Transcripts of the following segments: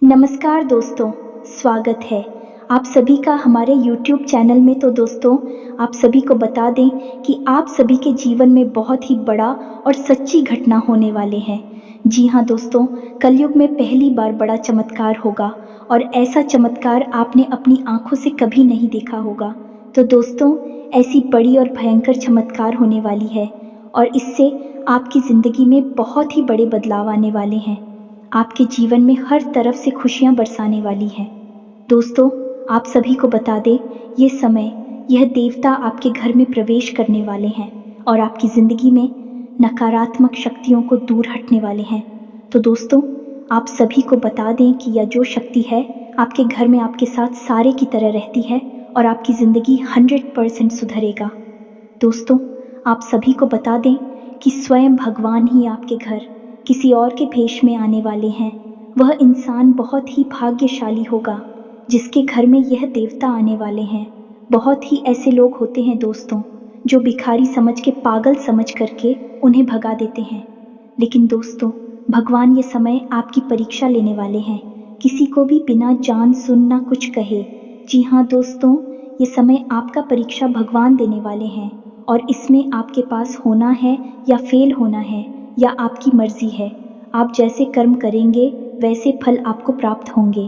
नमस्कार दोस्तों, स्वागत है आप सभी का हमारे YouTube चैनल में। तो दोस्तों, आप सभी को बता दें कि आप सभी के जीवन में बहुत ही बड़ा और सच्ची घटना होने वाले हैं। जी हाँ दोस्तों, कलयुग में पहली बार बड़ा चमत्कार होगा और ऐसा चमत्कार आपने अपनी आंखों से कभी नहीं देखा होगा। तो दोस्तों, ऐसी बड़ी और भयंकर चमत्कार होने वाली है और इससे आपकी ज़िंदगी में बहुत ही बड़े बदलाव आने वाले हैं। आपके जीवन में हर तरफ से खुशियां बरसाने वाली है। दोस्तों, आप सभी को बता दें, ये समय यह देवता आपके घर में प्रवेश करने वाले हैं और आपकी ज़िंदगी में नकारात्मक शक्तियों को दूर हटने वाले हैं। तो दोस्तों, आप सभी को बता दें कि यह जो शक्ति है आपके घर में आपके साथ सारे की तरह रहती है और आपकी ज़िंदगी 100% सुधरेगा। दोस्तों, आप सभी को बता दें कि स्वयं भगवान ही आपके घर किसी और के भेष में आने वाले हैं। वह इंसान बहुत ही भाग्यशाली होगा जिसके घर में यह देवता आने वाले हैं। बहुत ही ऐसे लोग होते हैं दोस्तों, जो भिखारी समझ के, पागल समझ करके उन्हें भगा देते हैं। लेकिन दोस्तों, भगवान ये समय आपकी परीक्षा लेने वाले हैं, किसी को भी बिना जान सुन ना कुछ कहे। जी हाँ दोस्तों, ये समय आपका परीक्षा भगवान देने वाले हैं और इसमें आपके पास होना है या फेल होना है या आपकी मर्जी है। आप जैसे कर्म करेंगे वैसे फल आपको प्राप्त होंगे।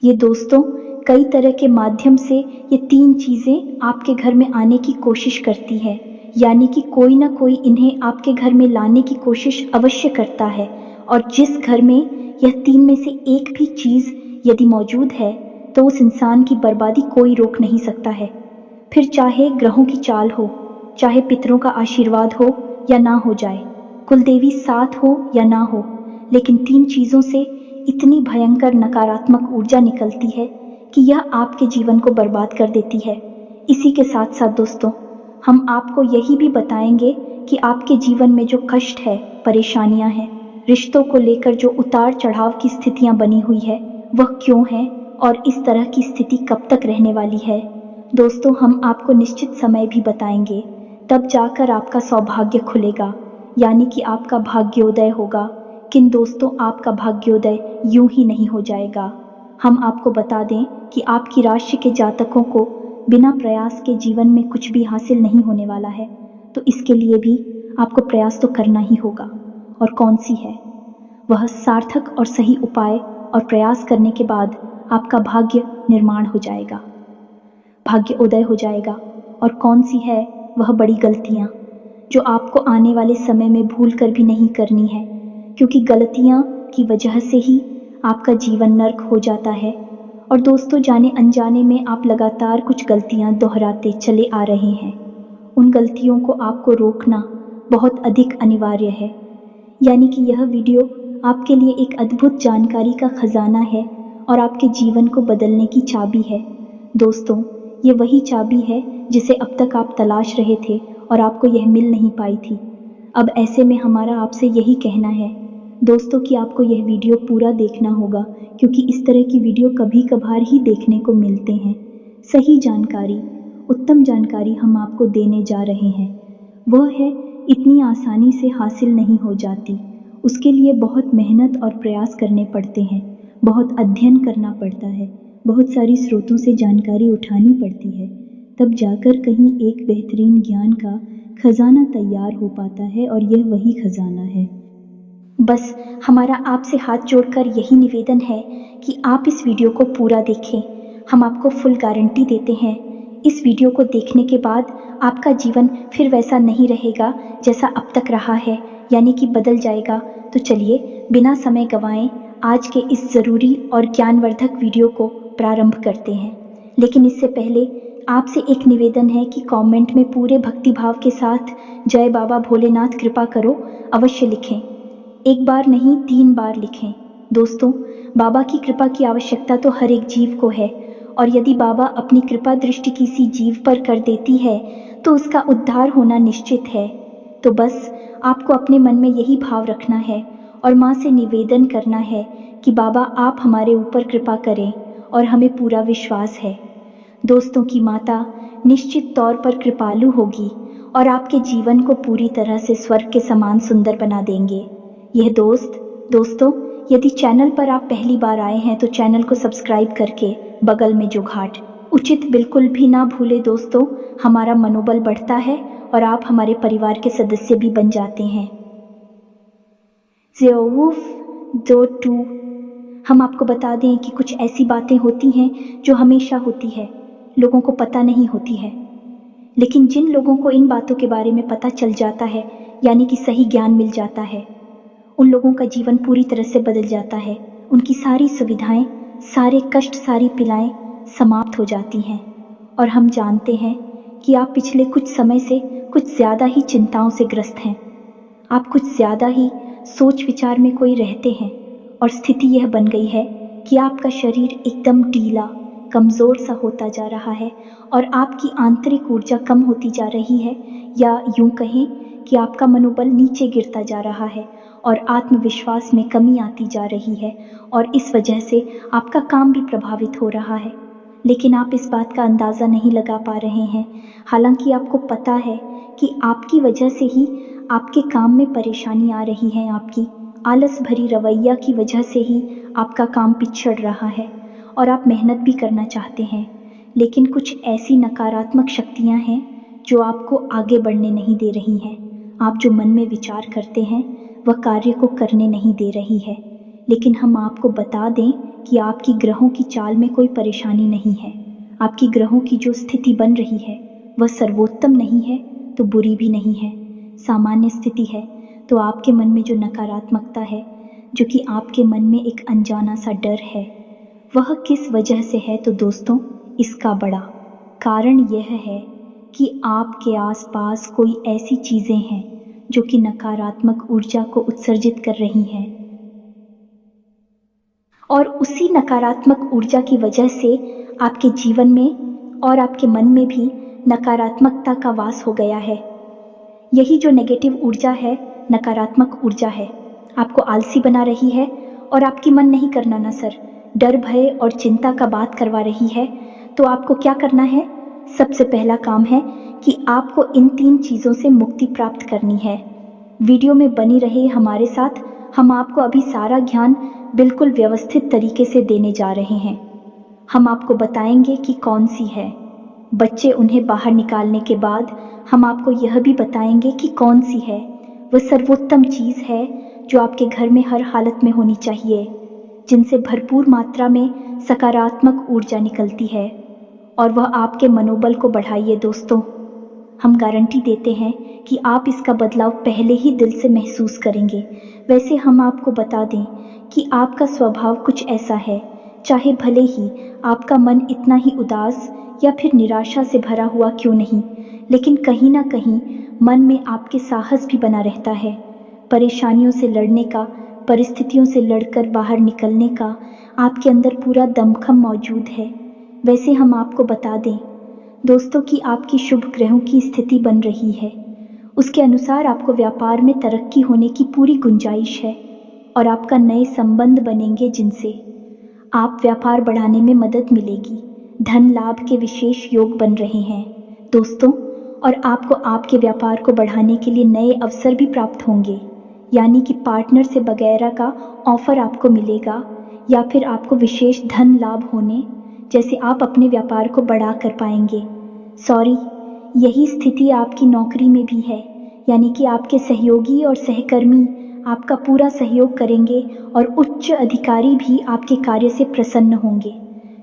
ये दोस्तों, कई तरह के माध्यम से ये तीन चीज़ें आपके घर में आने की कोशिश करती है, यानी कि कोई ना कोई इन्हें आपके घर में लाने की कोशिश अवश्य करता है। और जिस घर में यह तीन में से एक भी चीज़ यदि मौजूद है तो उस इंसान की बर्बादी कोई रोक नहीं सकता है। फिर चाहे ग्रहों की चाल हो, चाहे पितरों का आशीर्वाद हो या ना हो जाए, कुलदेवी साथ हो या ना हो, लेकिन तीन चीज़ों से इतनी भयंकर नकारात्मक ऊर्जा निकलती है कि यह आपके जीवन को बर्बाद कर देती है। इसी के साथ साथ दोस्तों, हम आपको यही भी बताएंगे कि आपके जीवन में जो कष्ट है, परेशानियां हैं, रिश्तों को लेकर जो उतार चढ़ाव की स्थितियां बनी हुई है, वह क्यों है और इस तरह की स्थिति कब तक रहने वाली है। दोस्तों, हम आपको निश्चित समय भी बताएंगे, तब जाकर आपका सौभाग्य खुलेगा, यानी कि आपका भाग्योदय होगा। किन दोस्तों, आपका भाग्योदय यूं ही नहीं हो जाएगा। हम आपको बता दें कि आपकी राशि के जातकों को बिना प्रयास के जीवन में कुछ भी हासिल नहीं होने वाला है। तो इसके लिए भी आपको प्रयास तो करना ही होगा। और कौन सी है वह सार्थक और सही उपाय, और प्रयास करने के बाद आपका भाग्य निर्माण हो जाएगा, भाग्य उदय हो जाएगा। और कौन सी है वह बड़ी गलतियां जो आपको आने वाले समय में भूल कर भी नहीं करनी है, क्योंकि गलतियां की वजह से ही आपका जीवन नर्क हो जाता है। और दोस्तों, जाने अनजाने में आप लगातार कुछ गलतियां दोहराते चले आ रहे हैं। उन गलतियों को आपको रोकना बहुत अधिक अनिवार्य है, यानी कि यह वीडियो आपके लिए एक अद्भुत जानकारी का खजाना है और आपके जीवन को बदलने की चाबी है। दोस्तों, ये वही चाबी है जिसे अब तक आप तलाश रहे थे और आपको यह मिल नहीं पाई थी। अब ऐसे में हमारा आपसे यही कहना है दोस्तों कि आपको यह वीडियो पूरा देखना होगा, क्योंकि इस तरह की वीडियो कभी कभार ही देखने को मिलते हैं। सही जानकारी, उत्तम जानकारी हम आपको देने जा रहे हैं। वह है इतनी आसानी से हासिल नहीं हो जाती, उसके लिए बहुत मेहनत और प्रयास करने पड़ते हैं, बहुत अध्ययन करना पड़ता है, बहुत सारी स्रोतों से जानकारी उठानी पड़ती है, तब जाकर कहीं एक बेहतरीन ज्ञान का खजाना तैयार हो पाता है। और यह वही खजाना है। बस हमारा आपसे हाथ जोड़कर यही निवेदन है कि आप इस वीडियो को पूरा देखें। हम आपको फुल गारंटी देते हैं, इस वीडियो को देखने के बाद आपका जीवन फिर वैसा नहीं रहेगा जैसा अब तक रहा है, यानी कि बदल जाएगा। तो चलिए बिना समय गंवाए आज के इस ज़रूरी और ज्ञानवर्धक वीडियो को प्रारंभ करते हैं। लेकिन इससे पहले आपसे एक निवेदन है कि कमेंट में पूरे भक्तिभाव के साथ जय बाबा भोलेनाथ कृपा करो अवश्य लिखें। एक बार नहीं, 3 बार लिखें। दोस्तों, बाबा की कृपा की आवश्यकता तो हर एक जीव को है, और यदि बाबा अपनी कृपा दृष्टि किसी जीव पर कर देती है तो उसका उद्धार होना निश्चित है। तो बस आपको अपने मन में यही भाव रखना है और माँ से निवेदन करना है कि बाबा आप हमारे ऊपर कृपा करें, और हमें पूरा विश्वास है दोस्तों की माता निश्चित तौर पर कृपालु होगी और आपके जीवन को पूरी तरह से स्वर्ग के समान सुंदर बना देंगे। यह दोस्तों, यदि चैनल पर आप पहली बार आए हैं तो चैनल को सब्सक्राइब करके बगल में जो घाट उचित बिल्कुल भी ना भूले दोस्तों। हमारा मनोबल बढ़ता है और आप हमारे परिवार के सदस्य भी बन जाते हैं। ज़ेओवुफ.2 हम आपको बता दें कि कुछ ऐसी बातें होती हैं जो हमेशा होती है, लोगों को पता नहीं होती है, लेकिन जिन लोगों को इन बातों के बारे में पता चल जाता है, यानी कि सही ज्ञान मिल जाता है, उन लोगों का जीवन पूरी तरह से बदल जाता है। उनकी सारी सुविधाएं, सारे कष्ट, सारी पीड़ाएं समाप्त हो जाती हैं। और हम जानते हैं कि आप पिछले कुछ समय से कुछ ज़्यादा ही चिंताओं से ग्रस्त हैं। आप कुछ ज़्यादा ही सोच विचार में कोई रहते हैं और स्थिति यह बन गई है कि आपका शरीर एकदम ढीला, कमज़ोर सा होता जा रहा है और आपकी आंतरिक ऊर्जा कम होती जा रही है, या यूं कहें कि आपका मनोबल नीचे गिरता जा रहा है और आत्मविश्वास में कमी आती जा रही है और इस वजह से आपका काम भी प्रभावित हो रहा है। लेकिन आप इस बात का अंदाज़ा नहीं लगा पा रहे हैं, हालांकि आपको पता है कि आपकी वजह से ही आपके काम में परेशानी आ रही है। आपकी आलस भरी रवैया की वजह से ही आपका काम पिछड़ रहा है और आप मेहनत भी करना चाहते हैं, लेकिन कुछ ऐसी नकारात्मक शक्तियां हैं जो आपको आगे बढ़ने नहीं दे रही हैं। आप जो मन में विचार करते हैं वह कार्य को करने नहीं दे रही है। लेकिन हम आपको बता दें कि आपकी ग्रहों की चाल में कोई परेशानी नहीं है। आपकी ग्रहों की जो स्थिति बन रही है वह सर्वोत्तम नहीं है तो बुरी भी नहीं है, सामान्य स्थिति है। तो आपके मन में जो नकारात्मकता है, जो कि आपके मन में एक अनजाना सा डर है, वह किस वजह से है? तो दोस्तों, इसका बड़ा कारण यह है कि आपके आसपास कोई ऐसी चीज़ें हैं जो कि नकारात्मक ऊर्जा को उत्सर्जित कर रही हैं, और उसी नकारात्मक ऊर्जा की वजह से आपके जीवन में और आपके मन में भी नकारात्मकता का वास हो गया है। यही जो नेगेटिव ऊर्जा है, नकारात्मक ऊर्जा है, आपको आलसी बना रही है और आपकी मन नहीं करना ना सर, डर, भय और चिंता का बात करवा रही है। तो आपको क्या करना है? सबसे पहला काम है कि आपको इन 3 चीज़ों से मुक्ति प्राप्त करनी है। वीडियो में बनी रहे हमारे साथ, हम आपको अभी सारा ज्ञान बिल्कुल व्यवस्थित तरीके से देने जा रहे हैं। हम आपको बताएंगे कि कौन सी है। बच्चे उन्हें बाहर निकालने के बाद हम आपको यह भी बताएंगे कि कौन सी है वह सर्वोत्तम चीज़ है जो आपके घर में हर हालत में होनी चाहिए, जिनसे भरपूर मात्रा में सकारात्मक ऊर्जा निकलती है और वह आपके मनोबल को बढ़ाइए। दोस्तों, हम गारंटी देते हैं कि आप इसका बदलाव पहले ही दिल से महसूस करेंगे। वैसे हम आपको बता दें कि आपका स्वभाव कुछ ऐसा है, चाहे भले ही आपका मन इतना ही उदास या फिर निराशा से भरा हुआ क्यों नहीं, लेकिन कहीं ना कहीं मन में आपके साहस भी बना रहता है। परेशानियों से लड़ने का, परिस्थितियों से लड़कर बाहर निकलने का आपके अंदर पूरा दमखम मौजूद है। वैसे हम आपको बता दें दोस्तों कि आपकी शुभ ग्रहों की स्थिति बन रही है, उसके अनुसार आपको व्यापार में तरक्की होने की पूरी गुंजाइश है और आपका नए संबंध बनेंगे जिनसे आप व्यापार बढ़ाने में मदद मिलेगी। धन लाभ के विशेष योग बन रहे हैं दोस्तों, और आपको आपके व्यापार को बढ़ाने के लिए नए अवसर भी प्राप्त होंगे, यानी कि पार्टनर से वगैरह का ऑफर आपको मिलेगा या फिर आपको विशेष धन लाभ होने जैसे आप अपने व्यापार को बढ़ा कर पाएंगे। यही स्थिति आपकी नौकरी में भी है, यानी कि आपके सहयोगी और सहकर्मी आपका पूरा सहयोग करेंगे और उच्च अधिकारी भी आपके कार्य से प्रसन्न होंगे।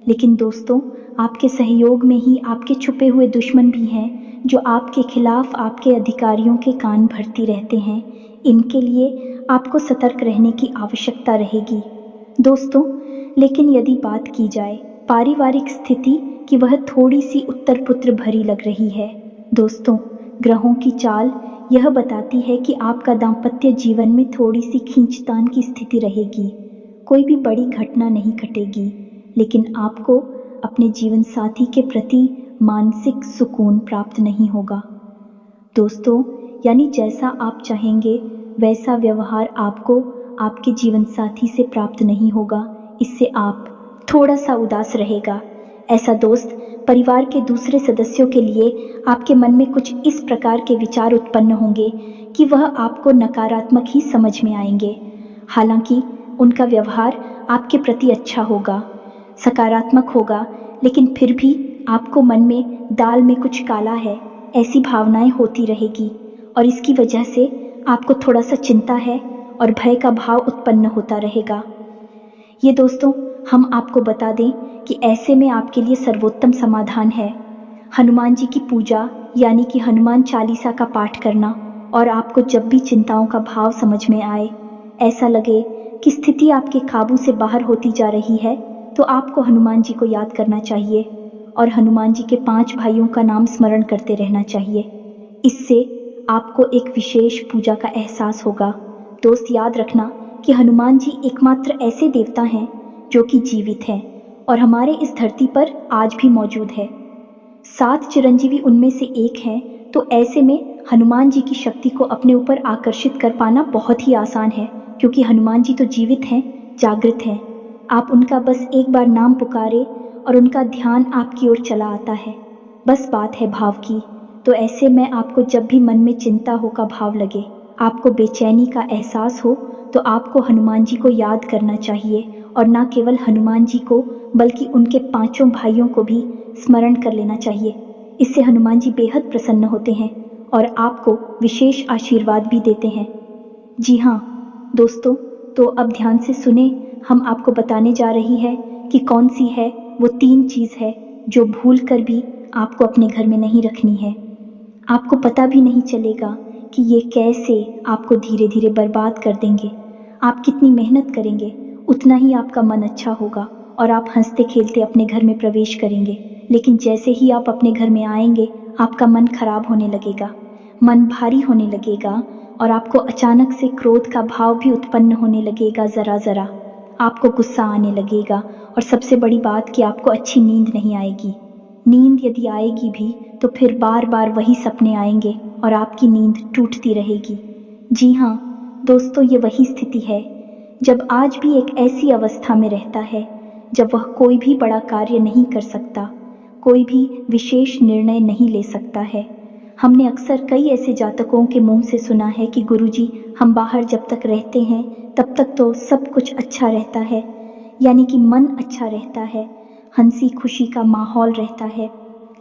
लेकिन दोस्तों, आपके सहयोग में ही आपके छुपे हुए दुश्मन भी हैं जो आपके खिलाफ आपके अधिकारियों के कान भरती रहते हैं। इनके लिए आपको सतर्क रहने की आवश्यकता रहेगी दोस्तों। लेकिन यदि बात की जाए पारिवारिक स्थिति की, वह थोड़ी सी उत्तर पुत्र भरी लग रही है दोस्तों। ग्रहों की चाल यह बताती है कि आपका दाम्पत्य जीवन में थोड़ी सी खींचतान की स्थिति रहेगी। कोई भी बड़ी घटना नहीं घटेगी, लेकिन आपको अपने जीवन साथी के प्रति मानसिक सुकून प्राप्त नहीं होगा दोस्तों। यानी जैसा आप चाहेंगे वैसा व्यवहार आपको आपके जीवन साथी से प्राप्त नहीं होगा। इससे आप थोड़ा सा उदास रहेगा। ऐसा दोस्त परिवार के दूसरे सदस्यों के लिए आपके मन में कुछ इस प्रकार के विचार उत्पन्न होंगे कि वह आपको नकारात्मक ही समझ में आएंगे। हालांकि उनका व्यवहार आपके प्रति अच्छा होगा, सकारात्मक होगा, लेकिन फिर भी आपको मन में दाल में कुछ काला है ऐसी भावनाएं होती रहेगी और इसकी वजह से आपको थोड़ा सा चिंता है और भय का भाव उत्पन्न होता रहेगा। ये दोस्तों, हम आपको बता दें कि ऐसे में आपके लिए सर्वोत्तम समाधान है हनुमान जी की पूजा, यानी कि हनुमान चालीसा का पाठ करना। और आपको जब भी चिंताओं का भाव समझ में आए, ऐसा लगे कि स्थिति आपके काबू से बाहर होती जा रही है, तो आपको हनुमान जी को याद करना चाहिए और हनुमान जी के 5 भाइयों का नाम स्मरण करते रहना चाहिए। इससे आपको एक विशेष पूजा का एहसास होगा। दोस्त, याद रखना कि हनुमान जी एकमात्र ऐसे देवता हैं जो कि जीवित हैं और हमारे इस धरती पर आज भी मौजूद है। 7 चिरंजीवी उनमें से एक हैं, तो ऐसे में हनुमान जी की शक्ति को अपने ऊपर आकर्षित कर पाना बहुत ही आसान है, क्योंकि हनुमान जी तो जीवित हैं, जागृत हैं। आप उनका बस एक बार नाम पुकारे और उनका ध्यान आपकी ओर चला आता है। बस बात है भाव की। तो ऐसे में आपको जब भी मन में चिंता हो का भाव लगे, आपको बेचैनी का एहसास हो, तो आपको हनुमान जी को याद करना चाहिए और न केवल हनुमान जी को बल्कि उनके 5 भाइयों को भी स्मरण कर लेना चाहिए। इससे हनुमान जी बेहद प्रसन्न होते हैं और आपको विशेष आशीर्वाद भी देते हैं। जी हाँ दोस्तों, तो अब ध्यान से सुने, हम आपको बताने जा रही है कि कौन सी है वो 3 चीज़ है जो भूल कर भी आपको अपने घर में नहीं रखनी है। आपको पता भी नहीं चलेगा कि ये कैसे आपको धीरे धीरे बर्बाद कर देंगे। आप कितनी मेहनत करेंगे, उतना ही आपका मन अच्छा होगा और आप हंसते खेलते अपने घर में प्रवेश करेंगे। लेकिन जैसे ही आप अपने घर में आएंगे, आपका मन खराब होने लगेगा, मन भारी होने लगेगा और आपको अचानक से क्रोध का भाव भी उत्पन्न होने लगेगा। ज़रा ज़रा आपको गुस्सा आने लगेगा और सबसे बड़ी बात कि आपको अच्छी नींद नहीं आएगी। नींद यदि आएगी भी तो फिर बार बार वही सपने आएंगे और आपकी नींद टूटती रहेगी। जी हाँ दोस्तों, ये वही स्थिति है जब आज भी एक ऐसी अवस्था में रहता है जब वह कोई भी बड़ा कार्य नहीं कर सकता, कोई भी विशेष निर्णय नहीं ले सकता है। हमने अक्सर कई ऐसे जातकों के मुंह से सुना है कि गुरुजी, हम बाहर जब तक रहते हैं तब तक तो सब कुछ अच्छा रहता है, यानी कि मन अच्छा रहता है, हंसी खुशी का माहौल रहता है।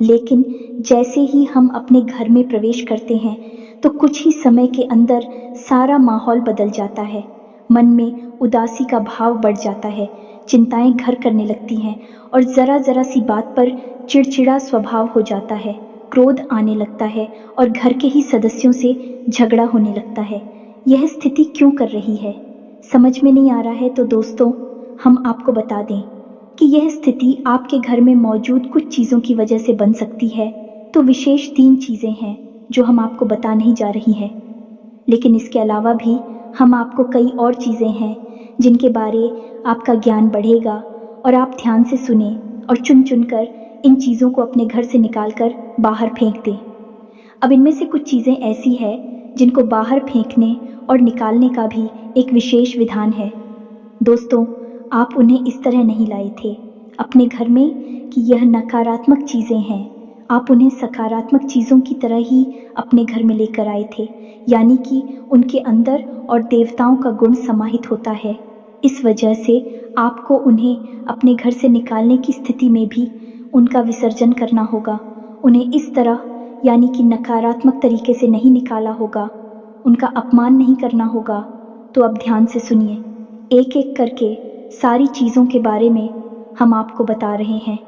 लेकिन जैसे ही हम अपने घर में प्रवेश करते हैं तो कुछ ही समय के अंदर सारा माहौल बदल जाता है। मन में उदासी का भाव बढ़ जाता है, चिंताएं घर करने लगती हैं और ज़रा ज़रा सी बात पर चिड़चिड़ा स्वभाव हो जाता है, क्रोध आने लगता है और घर के ही सदस्यों से झगड़ा होने लगता है। यह स्थिति क्यों कर रही है, समझ में नहीं आ रहा है? तो दोस्तों, हम आपको बता दें कि यह स्थिति आपके घर में मौजूद कुछ चीज़ों की वजह से बन सकती है। तो विशेष 3 चीज़ें हैं जो हम आपको बता नहीं जा रही हैं, लेकिन इसके अलावा भी हम आपको कई और चीज़ें हैं जिनके बारे आपका ज्ञान बढ़ेगा और आप ध्यान से सुने और चुन चुन कर इन चीज़ों को अपने घर से निकाल कर बाहर फेंक दें। अब इनमें से कुछ चीज़ें ऐसी है जिनको बाहर फेंकने और निकालने का भी एक विशेष विधान है। दोस्तों, आप उन्हें इस तरह नहीं लाए थे अपने घर में कि यह नकारात्मक चीज़ें हैं, आप उन्हें सकारात्मक चीज़ों की तरह ही अपने घर में लेकर आए थे, यानी कि उनके अंदर और देवताओं का गुण समाहित होता है। इस वजह से आपको उन्हें अपने घर से निकालने की स्थिति में भी उनका विसर्जन करना होगा। उन्हें इस तरह यानी कि नकारात्मक तरीके से नहीं निकाला होगा, उनका अपमान नहीं करना होगा। तो अब ध्यान से सुनिए, एक एक करके सारी चीज़ों के बारे में हम आपको बता रहे हैं।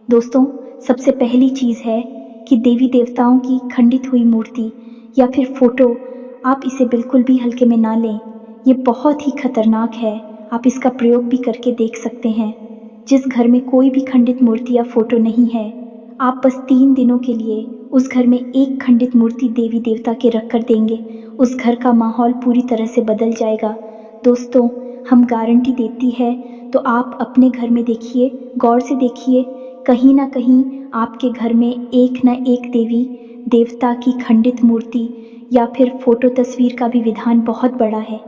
दोस्तों, सबसे पहली चीज़ है कि देवी देवताओं की खंडित हुई मूर्ति या फिर फोटो, आप इसे बिल्कुल भी हल्के में ना लें। ये बहुत ही खतरनाक है, आप इसका प्रयोग भी करके देख सकते हैं। जिस घर में कोई भी खंडित मूर्ति या फोटो नहीं है, आप बस 3 दिनों के लिए उस घर में एक खंडित मूर्ति देवी देवता के रख कर देंगे, उस घर का माहौल पूरी तरह से बदल जाएगा। दोस्तों, हम गारंटी देती है, तो आप अपने घर में देखिए, गौर से देखिए, कहीं ना कहीं आपके घर में एक न एक देवी देवता की खंडित मूर्ति या फिर फोटो तस्वीर का भी विधान बहुत बड़ा है।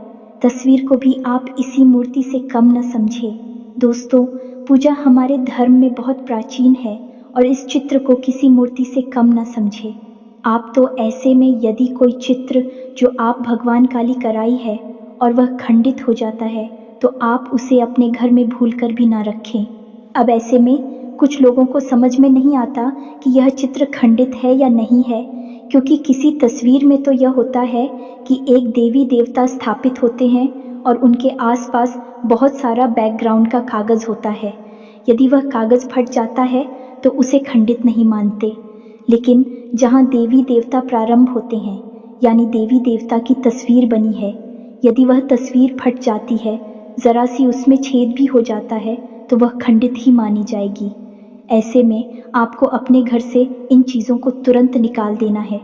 तस्वीर को भी आप इसी मूर्ति से कम न समझें। दोस्तों, पूजा हमारे धर्म में बहुत प्राचीन है और इस चित्र को किसी मूर्ति से कम न समझें आप। तो ऐसे में यदि कोई चित्र जो आप भगवान काली कराई है और वह खंडित हो जाता है, तो आप उसे अपने घर में भूलकर भी ना रखें। अब ऐसे में कुछ लोगों को समझ में नहीं आता कि यह चित्र खंडित है या नहीं है, क्योंकि किसी तस्वीर में तो यह होता है कि एक देवी देवता स्थापित होते हैं और उनके आसपास बहुत सारा बैकग्राउंड का कागज होता है। यदि वह कागज फट जाता है तो उसे खंडित नहीं मानते, लेकिन जहाँ देवी देवता प्रारंभ होते हैं, यानी देवी देवता की तस्वीर बनी है, यदि वह तस्वीर फट जाती है, जरा सी उसमें छेद भी हो जाता है, तो वह खंडित ही मानी जाएगी। ऐसे में आपको अपने घर से इन चीज़ों को तुरंत निकाल देना है,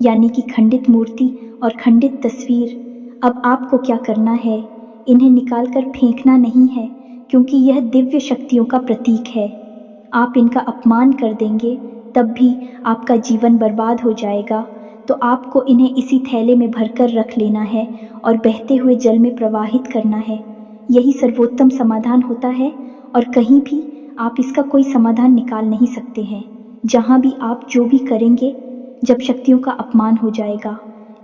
यानी कि खंडित मूर्ति और खंडित तस्वीर। अब आपको क्या करना है, इन्हें निकाल कर फेंकना नहीं है, क्योंकि यह दिव्य शक्तियों का प्रतीक है। आप इनका अपमान कर देंगे तब भी आपका जीवन बर्बाद हो जाएगा। तो आपको इन्हें इसी थैले में भरकर रख लेना है और बहते हुए जल में प्रवाहित करना है। यही सर्वोत्तम समाधान होता है और कहीं भी आप इसका कोई समाधान निकाल नहीं सकते हैं। जहाँ भी आप जो भी करेंगे, जब शक्तियों का अपमान हो जाएगा,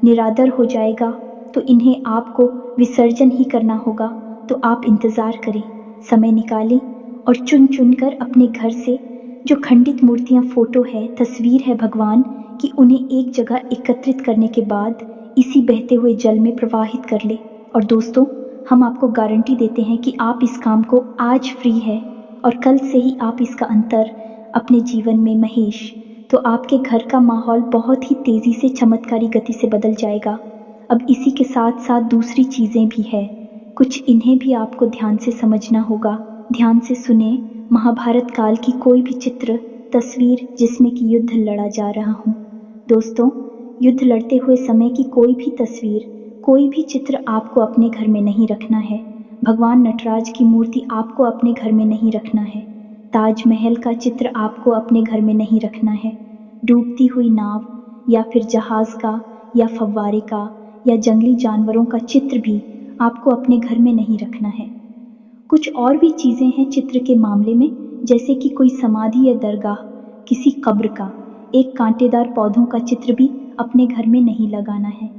निरादर हो जाएगा, तो इन्हें आपको विसर्जन ही करना होगा। तो आप इंतज़ार करें, समय निकालें और चुन चुन कर अपने घर से जो खंडित मूर्तियाँ, फोटो है, तस्वीर है भगवान की, उन्हें एक जगह एकत्रित करने के बाद इसी बहते हुए जल में प्रवाहित कर ले। और दोस्तों, हम आपको गारंटी देते हैं कि आप इस काम को आज फ्री है और कल से ही आप इसका अंतर अपने जीवन में महेश, तो आपके घर का माहौल बहुत ही तेज़ी से चमत्कारी गति से बदल जाएगा। अब इसी के साथ साथ दूसरी चीज़ें भी है, कुछ इन्हें भी आपको ध्यान से समझना होगा। ध्यान से सुने, महाभारत काल की कोई भी चित्र, तस्वीर जिसमें कि युद्ध लड़ा जा रहा हो, दोस्तों, युद्ध लड़ते हुए समय की कोई भी तस्वीर, कोई भी चित्र आपको अपने घर में नहीं रखना है। भगवान नटराज की मूर्ति आपको अपने घर में नहीं रखना है। ताजमहल का चित्र आपको अपने घर में नहीं रखना है। डूबती हुई नाव या फिर जहाज़ का या फव्वारे का या जंगली जानवरों का चित्र भी आपको अपने घर में नहीं रखना है। कुछ और भी चीज़ें हैं चित्र के मामले में, जैसे कि कोई समाधि या दरगाह, किसी कब्र का, एक कांटेदार पौधों का चित्र भी अपने घर में नहीं लगाना है।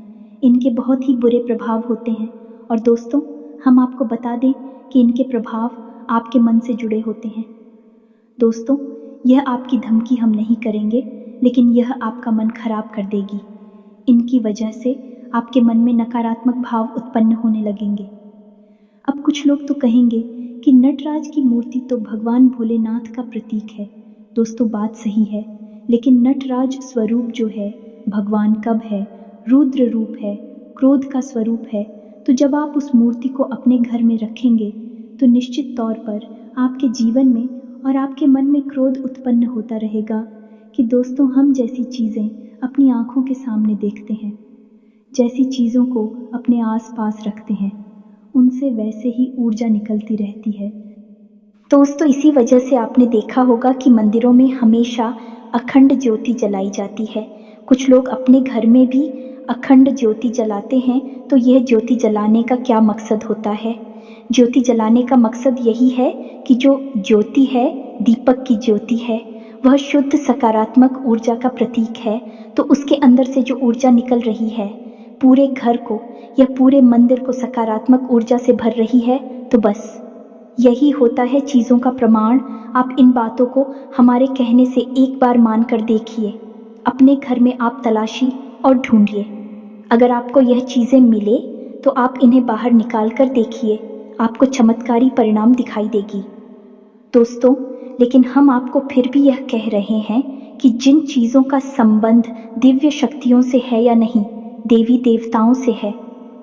इनके बहुत ही बुरे प्रभाव होते हैं और दोस्तों, हम आपको बता दें कि इनके प्रभाव आपके मन से जुड़े होते हैं। दोस्तों, यह आपकी धमकी हम नहीं करेंगे, लेकिन यह आपका मन खराब कर देगी। इनकी वजह से आपके मन में नकारात्मक भाव उत्पन्न होने लगेंगे। अब कुछ लोग तो कहेंगे कि नटराज की मूर्ति तो भगवान भोलेनाथ का प्रतीक है। दोस्तों, बात सही है, लेकिन नटराज स्वरूप जो है, भगवान कब है, रुद्र रूप है, क्रोध का स्वरूप है। तो जब आप उस मूर्ति को अपने घर में रखेंगे तो निश्चित तौर पर आपके जीवन में और आपके मन में क्रोध उत्पन्न होता रहेगा कि दोस्तों, हम जैसी चीज़ें अपनी आँखों के सामने देखते हैं, जैसी चीज़ों को अपने आसपास रखते हैं, उनसे वैसे ही ऊर्जा निकलती रहती है। दोस्तों, इसी वजह से आपने देखा होगा कि मंदिरों में हमेशा अखंड ज्योति जलाई जाती है। कुछ लोग अपने घर में भी अखंड ज्योति जलाते हैं। तो यह ज्योति जलाने का क्या मकसद होता है? ज्योति जलाने का मकसद यही है कि जो ज्योति है, दीपक की ज्योति है, वह शुद्ध सकारात्मक ऊर्जा का प्रतीक है। तो उसके अंदर से जो ऊर्जा निकल रही है, पूरे घर को या पूरे मंदिर को सकारात्मक ऊर्जा से भर रही है। तो बस यही होता है चीज़ों का प्रमाण। आप इन बातों को हमारे कहने से एक बार मान कर देखिए। अपने घर में आप तलाशी और ढूंढिए। अगर आपको यह चीज़ें मिले तो आप इन्हें बाहर निकाल कर देखिए, आपको चमत्कारी परिणाम दिखाई देगी। दोस्तों, लेकिन हम आपको फिर भी यह कह रहे हैं कि जिन चीज़ों का संबंध दिव्य शक्तियों से है या नहीं, देवी देवताओं से है,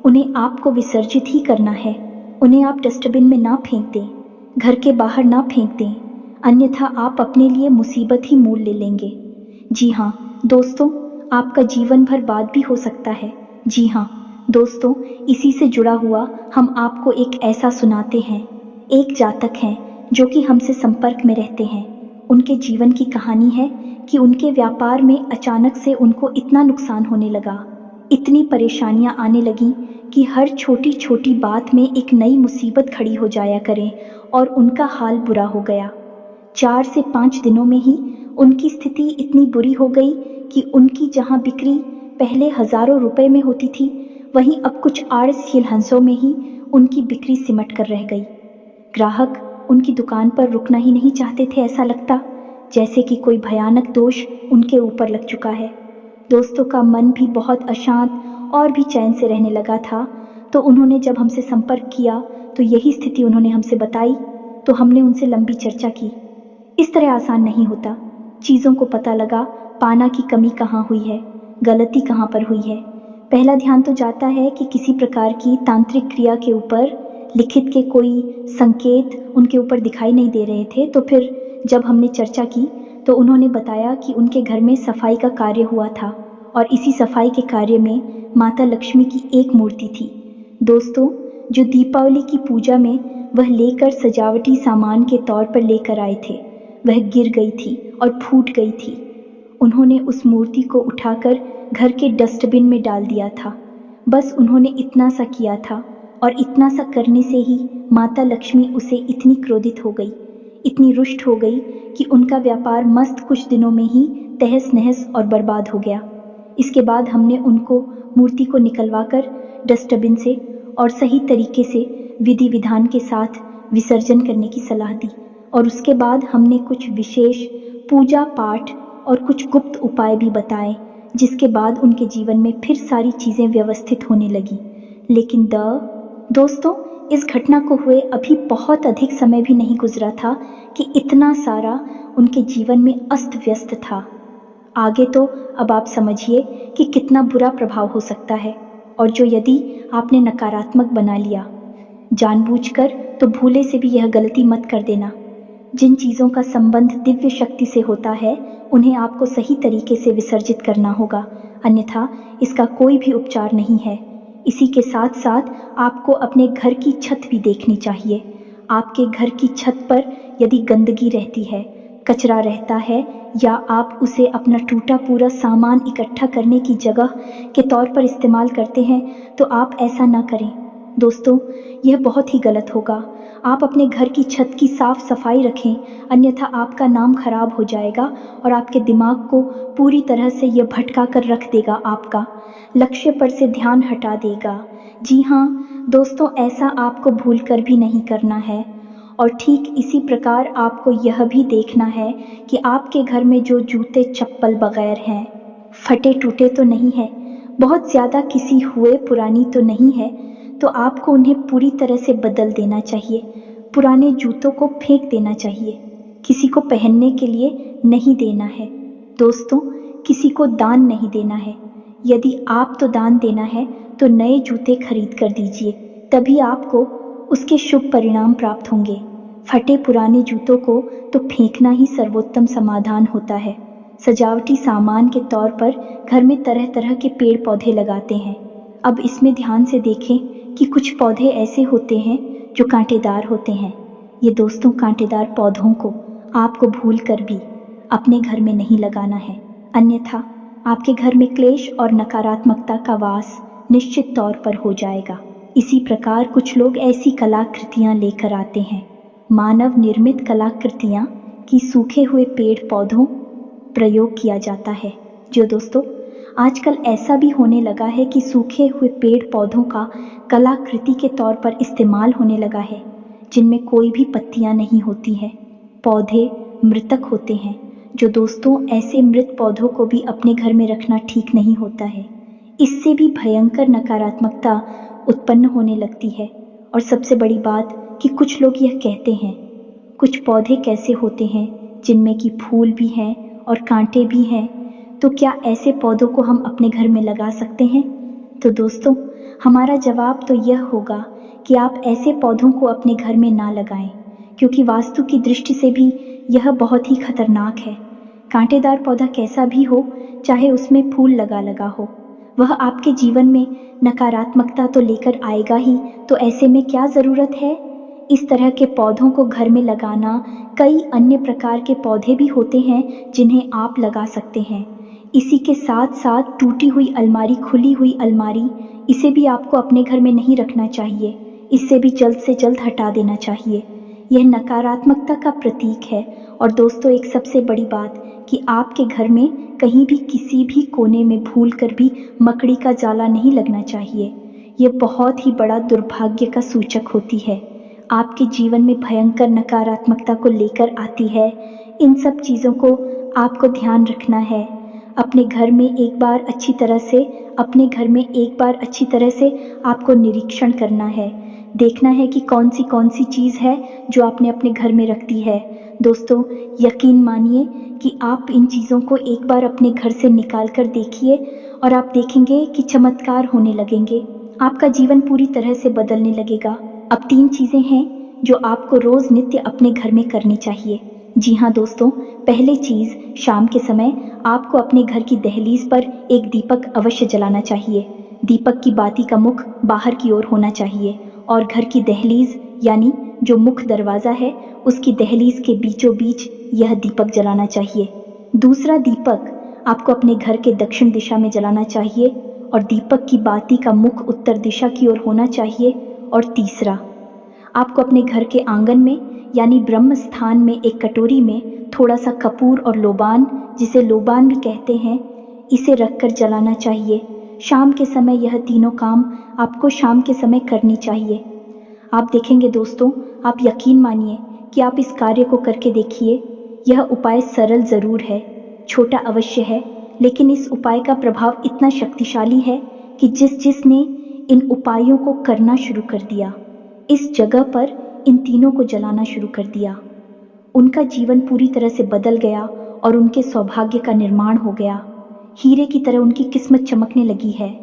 उन्हें आपको विसर्जित ही करना है। उन्हें आप डस्टबिन में ना फेंक दें, घर के बाहर ना फेंक दें, अन्यथा आप अपने लिए मुसीबत ही मोल ले लेंगे। जी हाँ दोस्तों, आपका जीवन भर बाद भी हो सकता है। जी हाँ दोस्तों, इसी से जुड़ा हुआ हम आपको एक ऐसा सुनाते हैं। एक जातक हैं जो कि हमसे संपर्क में रहते हैं। उनके जीवन की कहानी है कि उनके व्यापार में अचानक से उनको इतना नुकसान होने लगा, इतनी परेशानियां आने लगीं कि हर छोटी छोटी बात में एक नई मुसीबत खड़ी हो जाया करे और उनका हाल बुरा हो गया। 4 से 5 दिनों में ही उनकी स्थिति इतनी बुरी हो गई कि उनकी जहां बिक्री पहले हजारों रुपए में होती थी, वहीं अब कुछ आड़सील हंसों में ही उनकी बिक्री सिमट कर रह गई। ग्राहक उनकी दुकान पर रुकना ही नहीं चाहते थे। ऐसा लगता जैसे कि कोई भयानक दोष उनके ऊपर लग चुका है। दोस्तों का मन भी बहुत अशांत और भी चैन से रहने लगा था। तो उन्होंने जब हमसे संपर्क किया तो यही स्थिति उन्होंने हमसे बताई। तो हमने उनसे लंबी चर्चा की। इस तरह आसान नहीं होता। चीज़ों को पता लगा पाना कि कमी कहाँ हुई है, गलती कहाँ पर हुई है। पहला ध्यान तो जाता है कि किसी प्रकार की तांत्रिक क्रिया के ऊपर लिखित के कोई संकेत उनके ऊपर दिखाई नहीं दे रहे थे। तो फिर जब हमने चर्चा की तो उन्होंने बताया कि उनके घर में सफाई का कार्य हुआ था और इसी सफाई के कार्य में माता लक्ष्मी की एक मूर्ति थी। दोस्तों, जो दीपावली की पूजा में वह लेकर सजावटी सामान के तौर पर लेकर आए थे, वह गिर गई थी और फूट गई थी। उन्होंने उस मूर्ति को उठाकर घर के डस्टबिन में डाल दिया था। बस उन्होंने इतना सा किया था और इतना सा करने से ही माता लक्ष्मी उसे इतनी क्रोधित हो गई, इतनी रुष्ट हो गई कि उनका व्यापार मस्त कुछ दिनों में ही तहस नहस और बर्बाद हो गया। इसके बाद हमने उनको मूर्ति को निकलवाकर डस्टबिन से और सही तरीके से विधि विधान के साथ विसर्जन करने की सलाह दी और उसके बाद हमने कुछ विशेष पूजा पाठ और कुछ गुप्त उपाय भी बताए, जिसके बाद उनके जीवन में फिर सारी चीज़ें व्यवस्थित होने लगी। लेकिन दोस्तों, इस घटना को हुए अभी बहुत अधिक समय भी नहीं गुजरा था कि इतना सारा उनके जीवन में अस्त व्यस्त था। आगे तो अब आप समझिए कि कितना बुरा प्रभाव हो सकता है। और जो यदि आपने नकारात्मक बना लिया जानबूझकर, तो भूले से भी यह गलती मत कर देना। जिन चीज़ों का संबंध दिव्य शक्ति से होता है उन्हें आपको सही तरीके से विसर्जित करना होगा, अन्यथा इसका कोई भी उपचार नहीं है। इसी के साथ साथ आपको अपने घर की छत भी देखनी चाहिए। आपके घर की छत पर यदि गंदगी रहती है, कचरा रहता है, या आप उसे अपना टूटा पूरा सामान इकट्ठा करने की जगह के तौर पर इस्तेमाल करते हैं, तो आप ऐसा ना करें। दोस्तों, यह बहुत ही गलत होगा। आप अपने घर की छत की साफ सफाई रखें, अन्यथा आपका नाम खराब हो जाएगा और आपके दिमाग को पूरी तरह से यह भटका कर रख देगा, आपका लक्ष्य पर से ध्यान हटा देगा। जी हाँ दोस्तों, ऐसा आपको भूलकर भी नहीं करना है। और ठीक इसी प्रकार आपको यह भी देखना है कि आपके घर में जो जूते चप्पल बगैर हैं, फटे टूटे तो नहीं है, बहुत ज़्यादा किसी हुए पुरानी तो नहीं है, तो आपको उन्हें पूरी तरह से बदल देना चाहिए। पुराने जूतों को फेंक देना चाहिए, किसी को पहनने के लिए नहीं देना है। दोस्तों, किसी को दान नहीं देना है। यदि आप तो दान देना है तो नए जूते खरीद कर दीजिए, तभी आपको उसके शुभ परिणाम प्राप्त होंगे। फटे पुराने जूतों को तो फेंकना ही सर्वोत्तम समाधान होता है। सजावटी सामान के तौर पर घर में तरह तरह के पेड़ पौधे लगाते हैं। अब इसमें ध्यान से देखें कि कुछ पौधे ऐसे होते हैं जो कांटेदार होते हैं। ये दोस्तों, कांटेदार पौधों को आपको भूल कर भी अपने घर में नहीं लगाना है, अन्यथा आपके घर में क्लेश और नकारात्मकता का वास निश्चित तौर पर हो जाएगा। इसी प्रकार कुछ लोग ऐसी कलाकृतियाँ लेकर आते हैं, मानव निर्मित कलाकृतियाँ कि सूखे हुए पेड़ पौधों प्रयोग किया जाता है। जो दोस्तों, आजकल ऐसा भी होने लगा है कि सूखे हुए पेड़ पौधों का कलाकृति के तौर पर इस्तेमाल होने लगा है, जिनमें कोई भी पत्तियाँ नहीं होती हैं, पौधे मृतक होते हैं। जो दोस्तों, ऐसे मृत पौधों को भी अपने घर में रखना ठीक नहीं होता है। इससे भी भयंकर नकारात्मकता उत्पन्न होने लगती है। और सबसे बड़ी बात कि कुछ लोग यह कहते हैं, कुछ पौधे कैसे होते हैं जिनमें कि फूल भी हैं और कांटे भी हैं, तो क्या ऐसे पौधों को हम अपने घर में लगा सकते हैं? तो दोस्तों, हमारा जवाब तो यह होगा कि आप ऐसे पौधों को अपने घर में ना लगाएं, क्योंकि वास्तु की दृष्टि से भी यह बहुत ही खतरनाक है। कांटेदार पौधा कैसा भी हो, चाहे उसमें फूल लगा हो, वह आपके जीवन में नकारात्मकता तो लेकर आएगा ही। तो ऐसे में क्या ज़रूरत है इस तरह के पौधों को घर में लगाना? कई अन्य प्रकार के पौधे भी होते हैं जिन्हें आप लगा सकते हैं। इसी के साथ साथ टूटी हुई अलमारी, खुली हुई अलमारी, इसे भी आपको अपने घर में नहीं रखना चाहिए। इससे भी जल्द से जल्द हटा देना चाहिए। यह नकारात्मकता का प्रतीक है। और दोस्तों, एक सबसे बड़ी बात कि आपके घर में कहीं भी किसी भी कोने में भूलकर भी मकड़ी का जाला नहीं लगना चाहिए, ये बहुत ही बड़ा दुर्भाग्य का सूचक होती है। आपके जीवन में भयंकर नकारात्मकता को लेकर आती है। इन सब चीज़ों को आपको ध्यान रखना है। अपने घर में एक बार अच्छी तरह से आपको निरीक्षण करना है। देखना है कि कौन सी चीज़ है जो आपने अपने घर में रख दी है। दोस्तों, यकीन मानिए कि आप इन चीज़ों को एक बार अपने घर से निकाल कर देखिए और आप देखेंगे कि चमत्कार होने लगेंगे। आपका जीवन पूरी तरह से बदलने लगेगा। अब 3 चीज़ें हैं जो आपको रोज़ नित्य अपने घर में करनी चाहिए। जी हाँ दोस्तों, पहली चीज़, शाम के समय आपको अपने घर की दहलीज पर एक दीपक अवश्य जलाना चाहिए। दीपक की बाती का मुख बाहर की ओर होना चाहिए और घर की दहलीज यानी जो मुख्य दरवाज़ा है उसकी दहलीज के बीचों बीच यह दीपक जलाना चाहिए। दूसरा दीपक आपको अपने घर के दक्षिण दिशा में जलाना चाहिए और दीपक की बाती का मुख उत्तर दिशा की ओर होना चाहिए। और तीसरा, आपको अपने घर के आंगन में यानी ब्रह्म स्थान में एक कटोरी में थोड़ा सा कपूर और लोबान, जिसे लोबान भी कहते हैं, इसे रखकर जलाना चाहिए। शाम के समय यह तीनों काम आपको शाम के समय करनी चाहिए। आप देखेंगे दोस्तों, आप यकीन मानिए कि आप इस कार्य को करके देखिए। यह उपाय सरल ज़रूर है, छोटा अवश्य है, लेकिन इस उपाय का प्रभाव इतना शक्तिशाली है कि जिसने इन उपायों को करना शुरू कर दिया, इस जगह पर इन तीनों को जलाना शुरू कर दिया, उनका जीवन पूरी तरह से बदल गया और उनके सौभाग्य का निर्माण हो गया। हीरे की तरह उनकी किस्मत चमकने लगी है।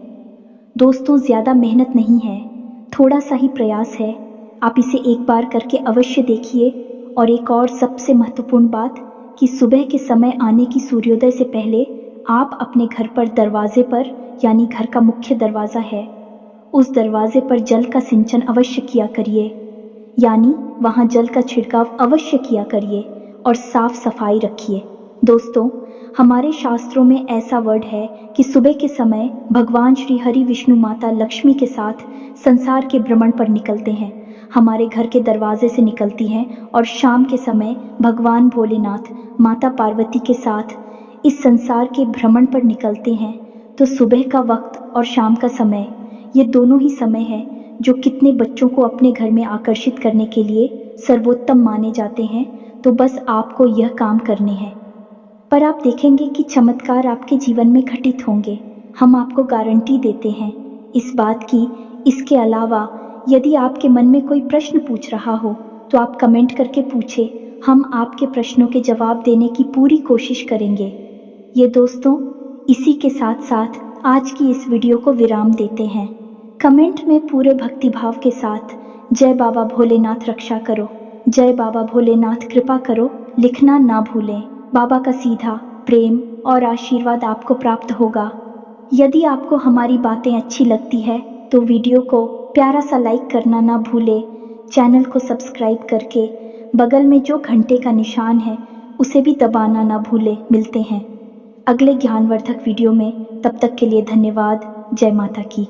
दोस्तों, ज़्यादा मेहनत नहीं है, थोड़ा सा ही प्रयास है। आप इसे एक बार करके अवश्य देखिए। और एक और सबसे महत्वपूर्ण बात कि सुबह के समय आने की सूर्योदय से पहले आप अपने घर पर दरवाजे पर यानी घर का मुख्य दरवाज़ा है, उस दरवाजे पर जल का सिंचन अवश्य किया करिए, यानी वहाँ जल का छिड़काव अवश्य किया करिए और साफ सफाई रखिए। दोस्तों, हमारे शास्त्रों में ऐसा वर्ड है कि सुबह के समय भगवान श्री हरि विष्णु माता लक्ष्मी के साथ संसार के भ्रमण पर निकलते हैं, हमारे घर के दरवाजे से निकलती हैं और शाम के समय भगवान भोलेनाथ माता पार्वती के साथ इस संसार के भ्रमण पर निकलते हैं। तो सुबह का वक्त और शाम का समय, ये दोनों ही समय है जो कितने बच्चों को अपने घर में आकर्षित करने के लिए सर्वोत्तम माने जाते हैं। तो बस आपको यह काम करने हैं, पर आप देखेंगे कि चमत्कार आपके जीवन में घटित होंगे। हम आपको गारंटी देते हैं इस बात की। इसके अलावा यदि आपके मन में कोई प्रश्न पूछ रहा हो तो आप कमेंट करके पूछे, हम आपके प्रश्नों के जवाब देने की पूरी कोशिश करेंगे। ये दोस्तों, इसी के साथ साथ आज की इस वीडियो को विराम देते हैं। कमेंट में पूरे भक्तिभाव के साथ जय बाबा भोलेनाथ रक्षा करो, जय बाबा भोलेनाथ कृपा करो लिखना ना भूलें। बाबा का सीधा प्रेम और आशीर्वाद आपको प्राप्त होगा। यदि आपको हमारी बातें अच्छी लगती है तो वीडियो को प्यारा सा लाइक करना ना भूले। चैनल को सब्सक्राइब करके बगल में जो घंटे का निशान है उसे भी दबाना ना भूले। मिलते हैं अगले ज्ञानवर्धक वीडियो में, तब तक के लिए धन्यवाद। जय माता की।